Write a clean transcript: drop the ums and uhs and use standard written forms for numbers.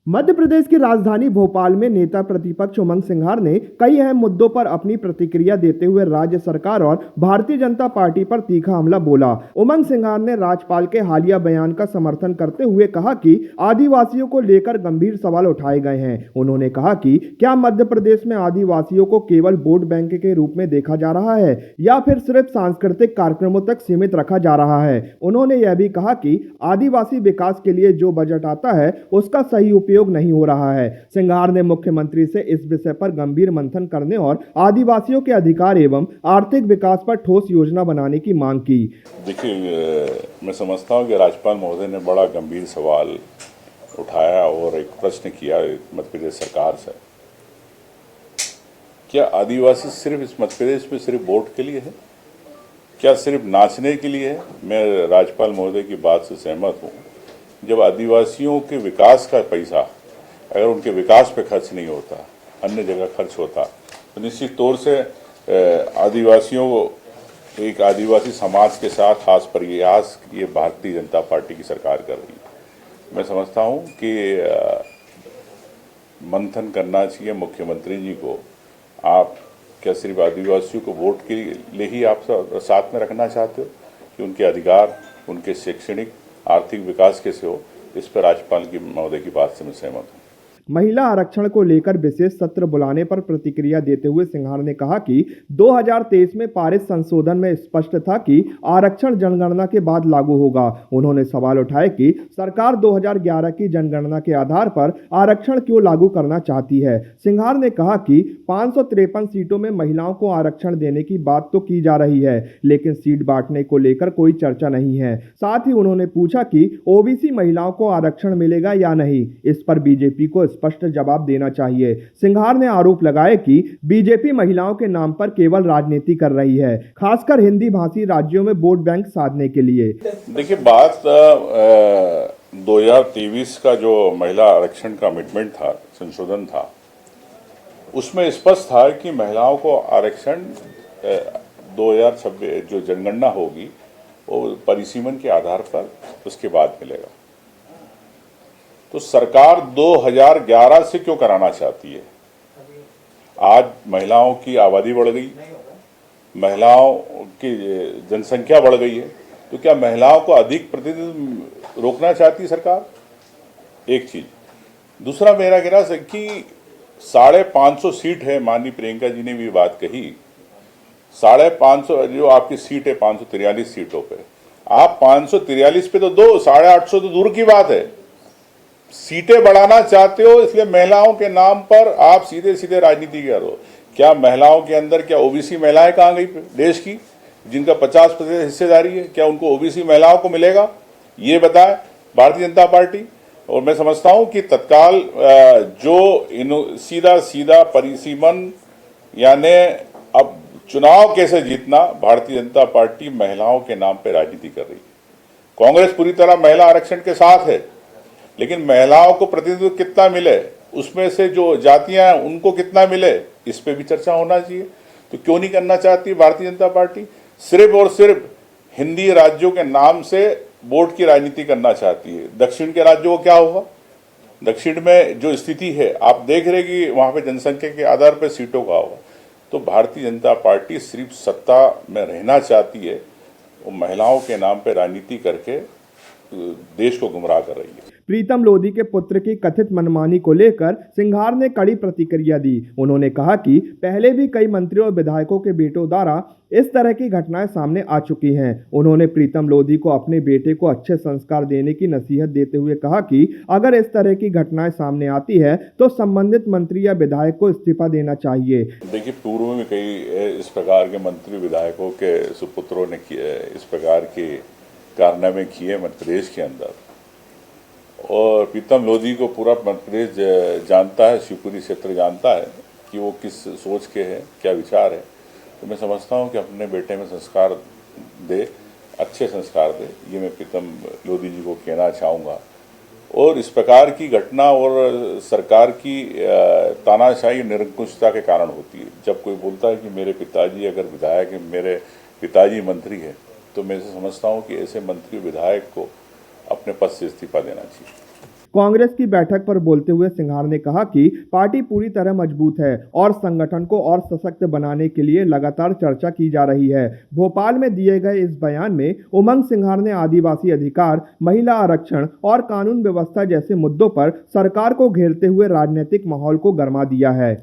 मध्य प्रदेश की राजधानी भोपाल में नेता प्रतिपक्ष उमंग सिंघार ने कई अहम मुद्दों पर अपनी प्रतिक्रिया देते हुए राज्य सरकार और भारतीय जनता पार्टी पर तीखा हमला बोला। उमंग सिंघार ने राज्यपाल के हालिया बयान का समर्थन करते हुए कहा कि आदिवासियों को लेकर गंभीर सवाल उठाए गए हैं। उन्होंने कहा कि क्या मध्य प्रदेश में आदिवासियों को केवल वोट बैंक के रूप में देखा जा रहा है या फिर सिर्फ सांस्कृतिक कार्यक्रमों तक सीमित रखा जा रहा है। उन्होंने यह भी कहा कि आदिवासी विकास के लिए जो बजट आता है उसका सही उपयोग नहीं हो रहा है। सिंघार ने मुख्यमंत्री से इस विषय पर गंभीर मंथन करने और आदिवासियों के अधिकार एवं आर्थिक विकास पर ठोस योजना बनाने की मांग की। देखिए, मैं समझता हूँ कि राज्यपाल महोदय ने बड़ा गंभीर सवाल उठाया और एक प्रश्न किया मध्य प्रदेश सरकार से। क्या आदिवासी सिर्फ इस मध्य प्रदेश में सिर्फ वोट के लिए है? क्या सिर्फ नाचने के लिए है? मैं राज्यपाल महोदय की बात से सहमत हूँ। जब आदिवासियों के विकास का पैसा अगर उनके विकास पे खर्च नहीं होता, अन्य जगह खर्च होता, तो निश्चित तौर से आदिवासियों को एक आदिवासी समाज के साथ खास प्रयास ये भारतीय जनता पार्टी की सरकार कर रही है। मैं समझता हूँ कि मंथन करना चाहिए मुख्यमंत्री जी को। आप क्या सिर्फ आदिवासियों को वोट के लिए ही आप साथ में रखना चाहते हो कि उनके अधिकार, उनके शैक्षणिक आर्थिक विकास कैसे हो? इस पर राज्यपाल की महोदय की बात से मैं सहमत हूँ। महिला आरक्षण को लेकर विशेष सत्र बुलाने पर प्रतिक्रिया देते हुए सिंघार ने कहा कि 2023 में पारित संशोधन में स्पष्ट था कि आरक्षण जनगणना के बाद लागू होगा। उन्होंने सवाल उठाए कि सरकार 2011 की जनगणना के आधार पर आरक्षण क्यों लागू करना चाहती है। सिंघार ने कहा कि 553 सीटों में महिलाओं को आरक्षण देने की बात तो की जा रही है, लेकिन सीट बांटने को लेकर कोई चर्चा नहीं है। साथ ही उन्होंने पूछा कि ओबीसी महिलाओं को आरक्षण मिलेगा या नहीं। इस पर बीजेपी को स्पष्ट जवाब देना चाहिए। सिंघार ने आरोप लगाया कि बीजेपी महिलाओं के नाम पर केवल राजनीति कर रही है, खासकर हिंदी भाषी राज्यों में वोट बैंक साधने के लिए। देखिए, बात 2023 का जो महिला आरक्षण का अमेंडमेंट था, संशोधन था, उसमें स्पष्ट था कि महिलाओं को आरक्षण 2026 जो जनगणना होगी वो परिसीमन के आधार पर उसके बाद मिलेगा। तो सरकार 2011 से क्यों कराना चाहती है? आज महिलाओं की आबादी बढ़ गई, महिलाओं की जनसंख्या बढ़ गई है, तो क्या महिलाओं को अधिक प्रतिनिधित्व रोकना चाहती है सरकार? एक चीज। दूसरा, मेरा कहना है कि 550 सीट है, माननीय प्रियंका जी ने भी बात कही, 550 जो आपकी सीट है 543 सीटों पे, आप 543 पे तो दो, 850 तो दूर की बात है। सीटें बढ़ाना चाहते हो, इसलिए महिलाओं के नाम पर आप सीधे सीधे राजनीति कर रहे हो। क्या महिलाओं के अंदर क्या ओबीसी महिलाएं कहाँ गई देश की, जिनका 50% हिस्सेदारी है? क्या उनको ओबीसी महिलाओं को मिलेगा? ये बताए भारतीय जनता पार्टी। और मैं समझता हूं कि तत्काल जो सीधा सीधा परिसीमन, यानी अब चुनाव कैसे जीतना, भारतीय जनता पार्टी महिलाओं के नाम पर राजनीति कर रही है। कांग्रेस पूरी तरह महिला आरक्षण के साथ है, लेकिन महिलाओं को प्रतिनिधित्व कितना मिले, उसमें से जो जातियां हैं उनको कितना मिले, इस पे भी चर्चा होना चाहिए। तो क्यों नहीं करना चाहती भारतीय जनता पार्टी? सिर्फ और सिर्फ हिंदी राज्यों के नाम से वोट की राजनीति करना चाहती है। दक्षिण के राज्यों को क्या होगा? दक्षिण में जो स्थिति है आप देख रहे कि वहां पे जनसंख्या के आधार पर सीटों का होगा। तो भारतीय जनता पार्टी सिर्फ सत्ता में रहना चाहती है, वो महिलाओं के नाम पर राजनीति करके देश को गुमराह कर रही है। प्रीतम लोधी के पुत्र की कथित मनमानी को लेकर सिंघार ने कड़ी प्रतिक्रिया दी। उन्होंने कहा कि पहले भी कई मंत्रियों और विधायकों के बेटों द्वारा इस तरह की घटनाएं सामने आ चुकी हैं। उन्होंने प्रीतम लोधी को अपने बेटे को अच्छे संस्कार देने की नसीहत देते हुए कहा कि अगर इस तरह की घटनाएं सामने आती है तो संबंधित मंत्री या विधायक को इस्तीफा देना चाहिए। देखिए, पूर्व में कई इस प्रकार के मंत्री विधायकों के सुपुत्रों ने इस प्रकार के कारनामे किए मध्य प्रदेश के अंदर, और प्रीतम लोधी को पूरा मध्य प्रदेश जानता है, शिवपुरी क्षेत्र जानता है कि वो किस सोच के हैं, क्या विचार है। तो मैं समझता हूँ कि अपने बेटे में संस्कार दे, अच्छे संस्कार दे, ये मैं प्रीतम लोधी जी को कहना चाहूँगा। और इस प्रकार की घटना और सरकार की तानाशाही निरंकुशता के कारण होती है। जब कोई बोलता है कि मेरे पिताजी अगर विधायक है, मेरे पिताजी मंत्री है, तो मैं समझता हूँ कि ऐसे मंत्री विधायक को अपने पद से इस्तीफा देना चाहिए। कांग्रेस की बैठक पर बोलते हुए सिंघार ने कहा कि पार्टी पूरी तरह मजबूत है और संगठन को और सशक्त बनाने के लिए लगातार चर्चा की जा रही है। भोपाल में दिए गए इस बयान में उमंग सिंघार ने आदिवासी अधिकार, महिला आरक्षण और कानून व्यवस्था जैसे मुद्दों पर सरकार को घेरते हुए राजनीतिक माहौल को गरमा दिया है।